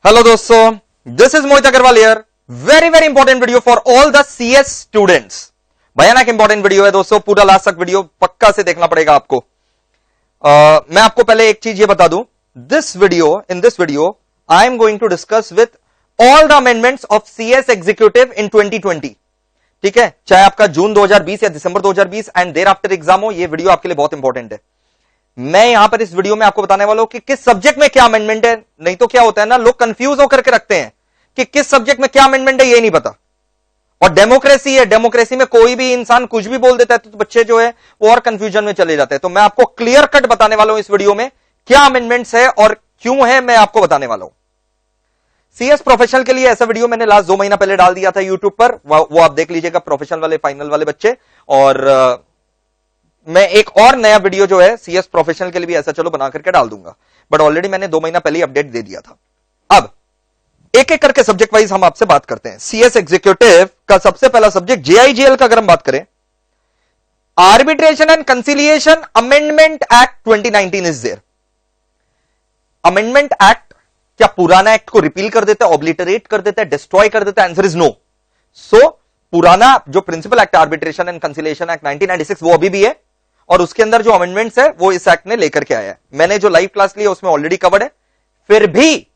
Hello दोस्तों, this is Mohit Agarwal here. Very important video for all the CS students. भयानक important video है दोस्तों, पूरा लास्ट तक वीडियो पक्का से देखना पड़ेगा आपको। मैं आपको पहले एक चीज ये बता दूं, in this video I am going to discuss with all the amendments of CS executive in 2020। ठीक है, चाहे आपका जून 2020 या दिसंबर 2020 एंड देर आफ्टर एग्जाम हो, ये वीडियो आपके लिए बहुत इंपॉर्टेंट है। मैं यहां पर इस वीडियो में आपको बताने वाला हूं कि किस सब्जेक्ट में क्या अमेंडमेंट है। नहीं तो क्या होता है ना, लोग कंफ्यूज होकर के रखते हैं कि किस सब्जेक्ट में क्या अमेंडमेंट है, ये नहीं पता। और डेमोक्रेसी है, डेमोक्रेसी में कोई भी इंसान कुछ भी बोल देता है तो बच्चे जो है वो और कंफ्यूजन में चले जाते हैं। तो मैं आपको क्लियर कट बताने वाला हूं इस वीडियो में क्या अमेंडमेंट्स है और क्यों है, मैं आपको बताने वाला हूं। सीएस प्रोफेशनल के लिए ऐसा वीडियो मैंने लास्ट 2 महीना पहले डाल दिया था यूट्यूब पर, वो आप देख लीजिएगा, प्रोफेशनल वाले फाइनल वाले बच्चे। और मैं एक और नया वीडियो जो है सीएस प्रोफेशनल के लिए भी ऐसा चलो बना करके डाल दूंगा, बट ऑलरेडी मैंने 2 महीना पहले अपडेट दे दिया था। अब एक एक करके सब्जेक्ट वाइज हम आपसे बात करते हैं। सीएस एग्जीक्यूटिव का सबसे पहला सब्जेक्ट जेआईजीएल का अगर हम बात करें, arbitration and conciliation amendment act 2019 is there. Amendment act क्या पुराना एक्ट को रिपील कर देता है, ऑब्लिटरेट कर देता है, डिस्ट्रॉय कर देता है? Answer is no. सो पुराना जो principal act arbitration and conciliation act 1996 वो अभी भी है, और उसके अंदर जो अमेंडमेंट्स है वो इस एक्ट ने लेकर के आया है। मैंने जो लाइव क्लास ली है उसमें ऑलरेडी कवर्ड है, फिर भी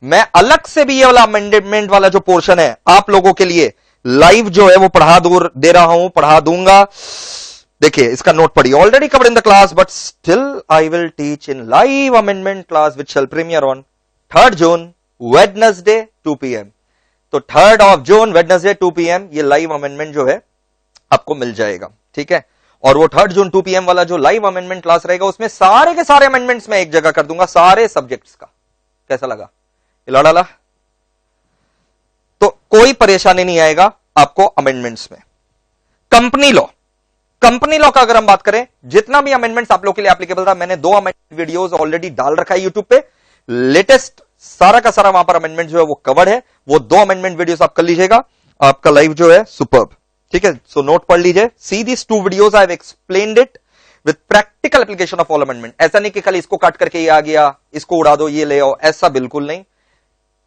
मैं अलग से भी ये वाला अमेंडमेंट वाला जो पोर्शन है आप लोगों के लिए लाइव जो है वो दे रहा हूं, पढ़ा दूंगा। देखिए, इसका नोट पढ़िए, already covered in the class but still I will teach in live amendment class which shall premiere on 3rd June Wednesday 2 PM। तो 3rd of June Wednesday 2 PM ये लाइव अमेंडमेंट जो है आपको मिल जाएगा। ठीक है, और वो 3rd जून 2 PM वाला जो लाइव अमेंडमेंट क्लास रहेगा उसमें सारे के सारे अमेंडमेंट्स मैं एक जगह कर दूंगा, सारे सब्जेक्ट्स का। कैसा लगा? डाला? तो कोई परेशानी नहीं आएगा आपको अमेंडमेंट्स में। कंपनी लॉ का अगर हम बात करें, जितना भी अमेंडमेंट्स आप लोग के लिए एप्लीकेबल था, मैंने 2 अमेंडमेंट वीडियोस ऑलरेडी डाल रखा है यूट्यूब पे। लेटेस्ट सारा का सारा वहां पर अमेंडमेंट जो है वो कवर्ड है, वो 2 अमेंडमेंट वीडियोस आप कर लीजिएगा, आपका लाइव जो है सुपर्ब। ठीक है, सो नोट पढ़ लीजिए। See this 2 videos, I have explained it with practical application of all amendment. ऐसा नहीं कि खाली इसको काट करके ये आ गया, इसको उड़ा दो, ये ले आओ, ऐसा बिल्कुल नहीं।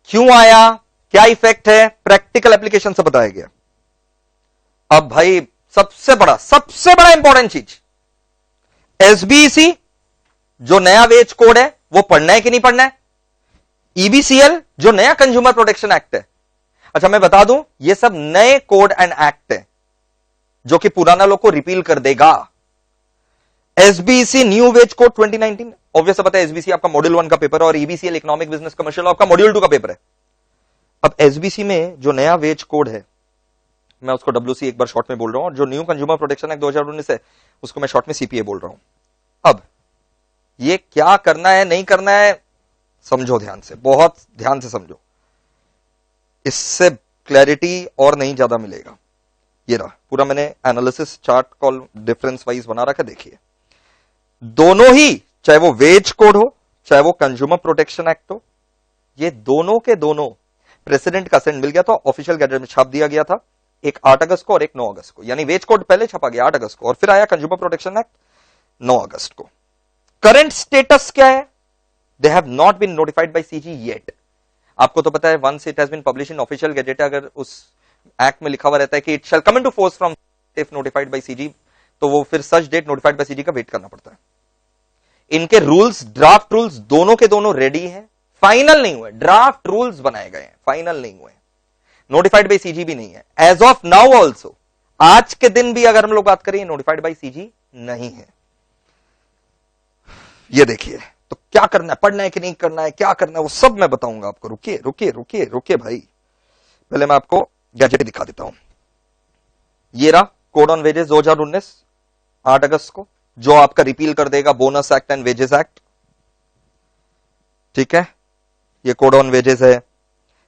क्यों आया, क्या इफेक्ट है, प्रैक्टिकल एप्लीकेशन से बताया गया। अब भाई सबसे बड़ा इंपॉर्टेंट चीज, एसबीसी जो नया वेज कोड है वो पढ़ना है कि नहीं पढ़ना है? ईबीसीएल जो नया कंज्यूमर प्रोटेक्शन एक्ट है। अच्छा, मैं बता दूं, ये सब नए कोड एंड एक्ट है जो कि पुराना लोग को रिपील कर देगा। SBC new wage code 2019, obvious पता है एसबीसी आपका मॉड्यूल 1 का पेपर है और ईबीसीएल इकोनॉमिक बिजनेस कमर्शियल आपका मॉड्यूल 2 का पेपर है। अब एसबीसी में जो नया वेज कोड है, मैं उसको डब्ल्यूसी एक बार शॉर्ट में बोल रहा हूं, और जो न्यू कंज्यूमर प्रोटेक्शन एक्ट 2019 है उसको मैं शॉर्ट में सीपीए बोल रहा हूं। अब ये क्या करना है नहीं करना है समझो ध्यान से, बहुत ध्यान से समझो, इससे क्लैरिटी और नहीं ज्यादा मिलेगा। ये रहा पूरा मैंने analysis chart call difference wise बना रखा, देखिए दोनों ही, चाहे वो वेज कोड हो चाहे वो कंज्यूमर प्रोटेक्शन एक्ट हो, ये दोनों के दोनों प्रेसिडेंट का सेंड मिल गया था, ऑफिशियल गैजेट में छाप दिया गया था, एक 8 अगस्त को और एक 9 अगस्त को। यानी वेज कोड पहले छपा गया 8 अगस्त को और फिर आया कंज्यूमर प्रोटेक्शन एक्ट 9 अगस्त को। करंट स्टेटस क्या है? They have not been notified by CG yet. आपको तो पता है, once it has been publish in official gazette, अगर उस एक्ट में लिखा हुआ रहता है कि it shall come into force from if notified by CG, तो वो फिर such date notified by CG का वेट करना पड़ता है। इनके रूल्स, ड्राफ्ट रूल्स दोनों के दोनों रेडी हैं, फाइनल नहीं हुए, ड्राफ्ट रूल्स बनाए गए हैं, फाइनल नहीं हुए, नोटिफाइड बाय सीजी भी नहीं है एज ऑफ नाउ। ऑल्सो आज के दिन भी अगर हम लोग बात करें, नोटिफाइड बाय सीजी नहीं है। ये देखिए, तो क्या करना है, पढ़ना है कि नहीं करना है, क्या करना है, वो सब मैं बताऊंगा आपको। रुकिए रुकिए रुकिए रुकिए भाई, पहले मैं आपको गैजेट दिखा देता हूं। ये रहा कोड ऑन वेजेस 2019 8 अगस्त को, जो आपका रिपील कर देगा bonus act and wages act. ठीक है, ये कोड ऑन वेजेस है।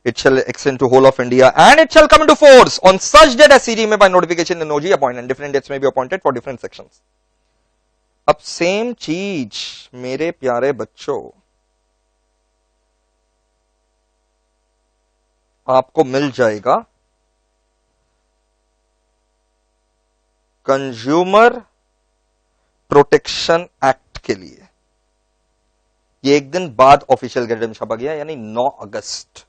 It shall extend to whole of India and it shall come into force on such date as CG में by notification in OG appointment, different dates में be appointed for different sections. अब same चीज मेरे प्यारे बच्चों आपको मिल जाएगा कंज्यूमर प्रोटेक्शन एक्ट के लिए। ये एक दिन बाद ऑफिशियल गैजेट में छपा गया, यानी 9 अगस्त।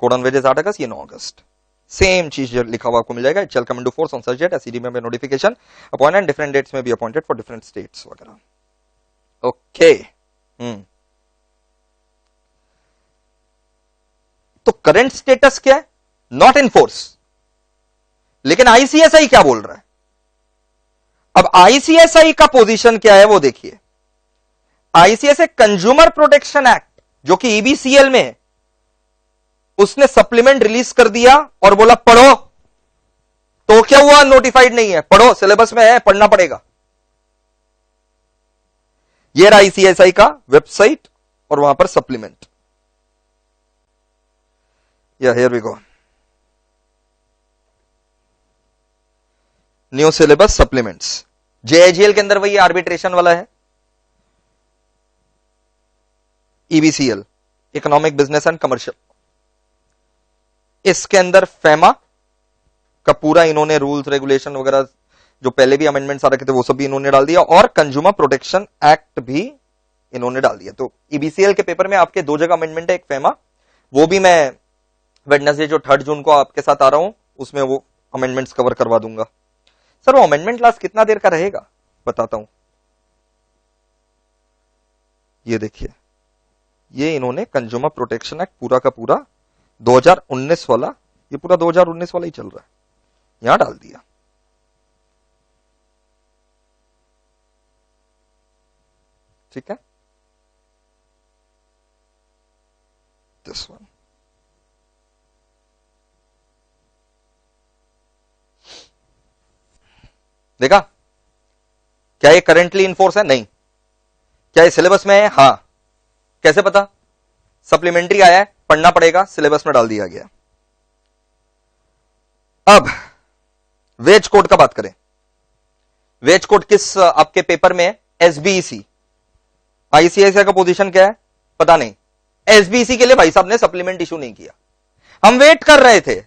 कोड ऑन वेजेस 8 अगस्त, ये 9 अगस्त। सेम चीज लिखा हुआ आपको मिल जाएगा। It shall come into force on such date SED में notification appoint and different dates में be appointed for different states वगैरह। ओके। तो करंट स्टेटस क्या है? Not in force. लेकिन आईसीएसआई क्या बोल रहा है? अब आईसीएसआई का पोजीशन क्या है वो देखिए। आईसीएसआई कंज्यूमर प्रोटेक्शन एक्ट जो कि ईबीसीएल में है, उसने सप्लीमेंट रिलीज कर दिया और बोला पढ़ो। तो क्या हुआ? नोटिफाइड नहीं है, पढ़ो, सिलेबस में है, पढ़ना पड़ेगा। ये रहा आईसीएसआई का वेबसाइट और वहां पर supplement. Here we go. New syllabus supplements. JIGL के अंदर वही आर्बिट्रेशन वाला है। EBCL economic business and commercial, इसके अंदर फेमा का पूरा इन्होंने रूल्स रेगुलेशन वगैरह जो पहले भी अमेंडमेंट्स आ रखे थे वो सब भी इन्होंने डाल दिया, और कंज्यूमर प्रोटेक्शन एक्ट भी इन्होंने डाल दिया। तो ईबीसीएल के पेपर में आपके 2 जगह अमेंडमेंट है, एक फेमा, वो भी मैं वेडनेसडे जो 3 जून को आपके साथ आ रहा हूं उसमें वो अमेंडमेंट्स कवर करवा दूंगा। सर वो अमेंडमेंट क्लास कितना देर का रहेगा? बताता हूं। ये देखिए, ये इन्होंने कंज्यूमर प्रोटेक्शन एक्ट पूरा का पूरा 2019 वाला, ये पूरा 2019 वाला ही चल रहा है, यहां डाल दिया। ठीक है, दिस वन। देखा? क्या ये करेंटली इनफोर्स है? नहीं। क्या ये सिलेबस में है? हां। कैसे पता? सप्लीमेंट्री आया है, पढ़ना पड़ेगा, सिलेबस में डाल दिया गया। अब वेज कोड का बात करें। वेज कोड किस आपके पेपर में है? एसबीसी। आईसीआईसीआई का पोजीशन क्या है? पता नहीं। एसबीसी के लिए भाई साहब ने सप्लीमेंट इशू नहीं किया। हम वेट कर रहे थे,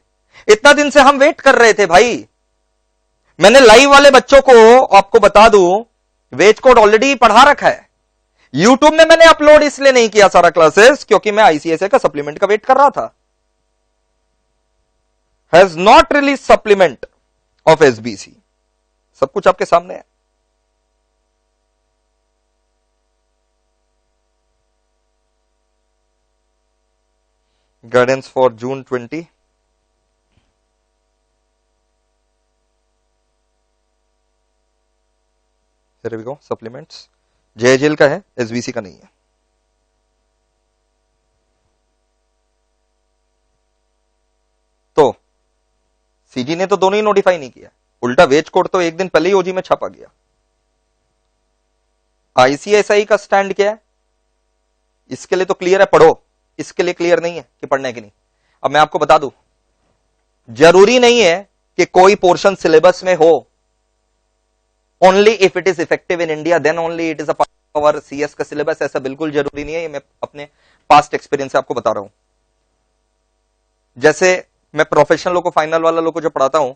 इतना दिन से हम वेट कर रहे थे भाई। मैंने लाइव वाले बच्चों को आपको बता दूं, वेज कोड ऑलरेडी पढ़ा रखा है। यूट्यूब में मैंने अपलोड इसलिए नहीं किया सारा क्लासेस क्योंकि मैं आईसीएसआई का सप्लीमेंट का वेट कर रहा था। Has not release supplement of SBC. सब कुछ आपके सामने है। Guidance for June 20। Here we go, supplements। जेएजीएल का है, एसबीसी का नहीं है। तो सीजी ने तो दोनों ही नोटिफाई नहीं किया, उल्टा वेज कोड तो एक दिन पहले ही ओजी में छापा गया। आईसीएसआई का स्टैंड क्या है? इसके लिए तो क्लियर है, पढ़ो। इसके लिए क्लियर नहीं है कि पढ़ना है कि नहीं। अब मैं आपको बता दूं, जरूरी नहीं है कि कोई पोर्शन सिलेबस में हो। Only if it is effective in India then only it is a part of our CS का सिलेबस। ऐसा बिल्कुल जरूरी नहीं है, ये मैं अपने पास्ट एक्सपीरियंस से आपको बता रहा हूं। जैसे मैं प्रोफेशनल लोगों को, फाइनल वाला लोगों को जो पढ़ाता हूं,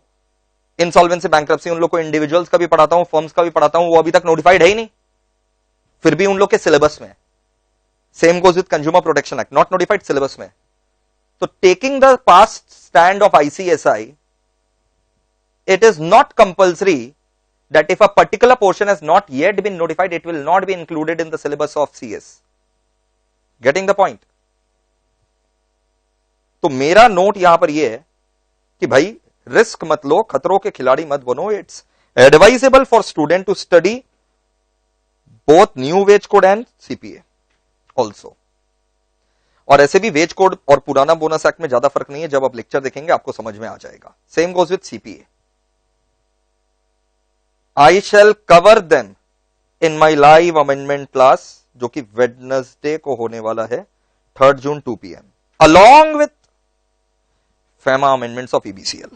इंसॉल्वेंसी बैंक्रप्सी, उन लोगों को इंडिविजुअल्स का भी पढ़ाता हूं, फर्म्स का भी पढ़ाता हूं, वो अभी तक नोटिफाइड है ही नहीं, फिर भी उन लोग के सिलेबस में। Same goes with consumer protection act, not notified, syllabus में। तो taking the past stand of ICSI, it is not compulsory that if a particular portion has not yet been notified, it will not be included in the syllabus of CS. Getting the point? तो मेरा note यहां पर यह है कि भाई risk मत लो, खतरों के खिलाड़ी मत बनो। It's advisable for student to study both new wage code and CPA also. और ऐसे भी वेज कोड और पुराना बोनस एक्ट में ज्यादा फर्क नहीं है, जब आप लेक्चर देखेंगे आपको समझ में आ जाएगा। Same goes with CPA. I shall cover them in my live amendment class, जो कि वेडनेसडे को होने वाला है, 3 जून 2 PM, along with FEMA amendments of EBCL।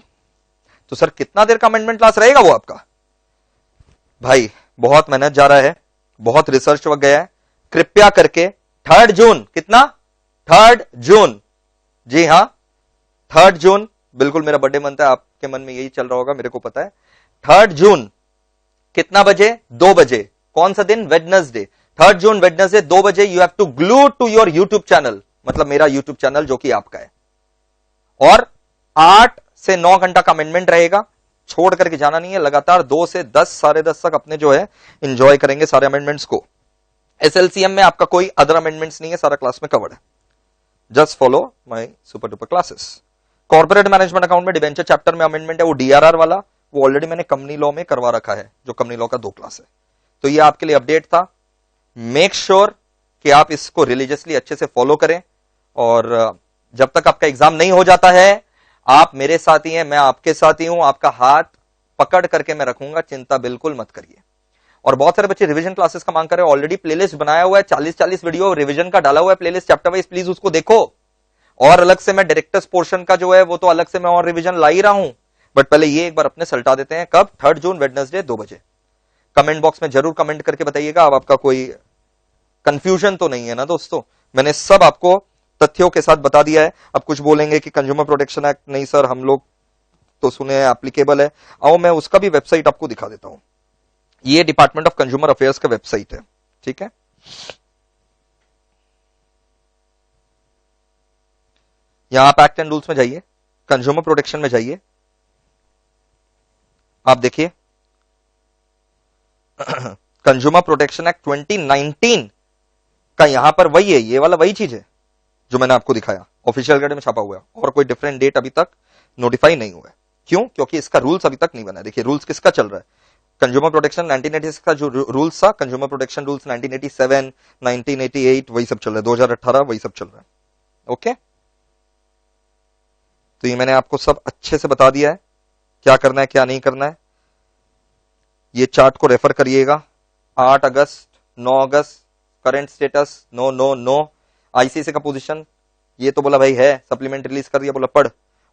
तो सर कितना देर का अमेंडमेंट क्लास रहेगा वो आपका? भाई बहुत मेहनत जा रहा है, बहुत रिसर्च वर्क गया है। कृपया करके 3 जून, कितना? 3 जून, जी हां 3 जून, बिल्कुल मेरा बर्थडे मंथ है, आपके मन में यही चल रहा होगा, मेरे को पता है। 3 जून कितना बजे? 2 बजे। कौन सा दिन? वेडनेसडे। 3 जून वेडनेसडे 2 बजे you have to glue to your YouTube channel, मतलब मेरा यूट्यूब चैनल जो कि आपका है, और 8 से 9 घंटा का अमेंडमेंट रहेगा, छोड़ करके जाना नहीं है, लगातार 2 से 10 साढ़े 10 तक अपने जो है इंजॉय करेंगे सारे अमेंडमेंट्स को। एसएलसीएम में आपका कोई अदर अमेंडमेंट्स नहीं है, सारा क्लास में कवर्ड है, just follow my super duper classes. Corporate management account में डिबेंचर चैप्टर में अमेंडमेंट है, वो डीआरआर वाला, वो ऑलरेडी मैंने कंपनी लॉ में करवा रखा है, जो कंपनी लॉ का 2 क्लास है। तो ये आपके लिए अपडेट था। मेक श्योर कि आप इसको रिलीजियसली अच्छे से फॉलो करें, और जब तक आपका एग्जाम नहीं हो जाता है, आप मेरे साथ ही हैं, मैं आपके साथ ही हूं, आपका हाथ पकड़ करके मैं रखूंगा, चिंता बिल्कुल मत करिए। और बहुत सारे बच्चे रिवीजन क्लासेस का मांग कर रहे हैं, ऑलरेडी प्लेलिस्ट बनाया हुआ है, 40-40 वीडियो रिवीजन का डाला हुआ है प्लेलिस्ट चैप्टर वाइज, प्लीज उसको देखो। और अलग से मैं डायरेक्टर्स पोर्शन का जो है वो तो अलग से मैं और रिवीजन ला ही रहा हूं, बट पहले ये एक बार अपने सल्टा देते हैं। कब? 3 जून वेडनेसडे 2 बजे। कमेंट बॉक्स में जरूर कमेंट करके बताइएगा, अब आपका कोई कंफ्यूजन तो नहीं है ना दोस्तों? मैंने सब आपको तथ्यों के साथ बता दिया है। अब कुछ बोलेंगे कि कंज्यूमर प्रोटेक्शन एक्ट नहीं सर, हम लोग तो सुने हैं एप्लीकेबल है, आओ मैं उसका भी वेबसाइट आपको दिखा देता हूं। ये डिपार्टमेंट ऑफ कंज्यूमर अफेयर्स का वेबसाइट है, ठीक है। यहां आप एक्ट एंड रूल्स में जाइए, कंज्यूमर प्रोटेक्शन में जाइए, आप देखिए कंज्यूमर प्रोटेक्शन एक्ट 2019 का यहां पर वही है, ये वाला वही चीज है जो मैंने आपको दिखाया, ऑफिशियल गैजेट में छपा हुआ है, और कोई डिफरेंट डेट अभी तक नोटिफाई नहीं हुआ है। क्यों? क्योंकि इसका रूल्स अभी तक नहीं बना है। देखिए रूल्स किसका चल रहा है, कंज्यूमर प्रोटेक्शन 1986 का जो रूल्स था, कंज्यूमर प्रोटेक्शन रूल्स 1987, 1988 वही सब चल रहा है, 2018 वही सब चल रहा है। ओके, तो ये मैंने आपको सब अच्छे से बता दिया है, क्या करना है क्या नहीं करना है। ये चार्ट को रेफर करिएगा। 8 अगस्त, 9 अगस्त, current status, no no no. ICC का पोजीशन, ये तो बोला भाई है, सप्लीमेंट रिलीज कर दिया, बोला पढ़,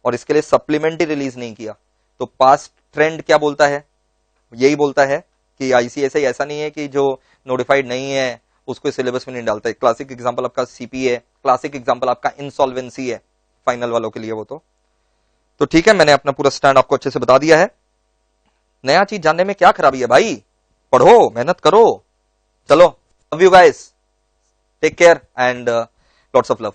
और इसके लिए सप्लीमेंट ही रिलीज नहीं किया। तो पास्ट ट्रेंड क्या बोलता है? यही बोलता है कि आईसीएसआई ऐसा नहीं है कि जो नोटिफाइड नहीं है उसको सिलेबस में नहीं डालता है। क्लासिक एग्जांपल आपका सीपी है, क्लासिक एग्जांपल आपका इंसॉल्वेंसी है, फाइनल वालों के लिए वो तो ठीक है। मैंने अपना पूरा स्टैंड आपको अच्छे से बता दिया है। नया चीज जानने में क्या खराबी है भाई, पढ़ो, मेहनत करो। चलो, love you guys, take care and lots of love.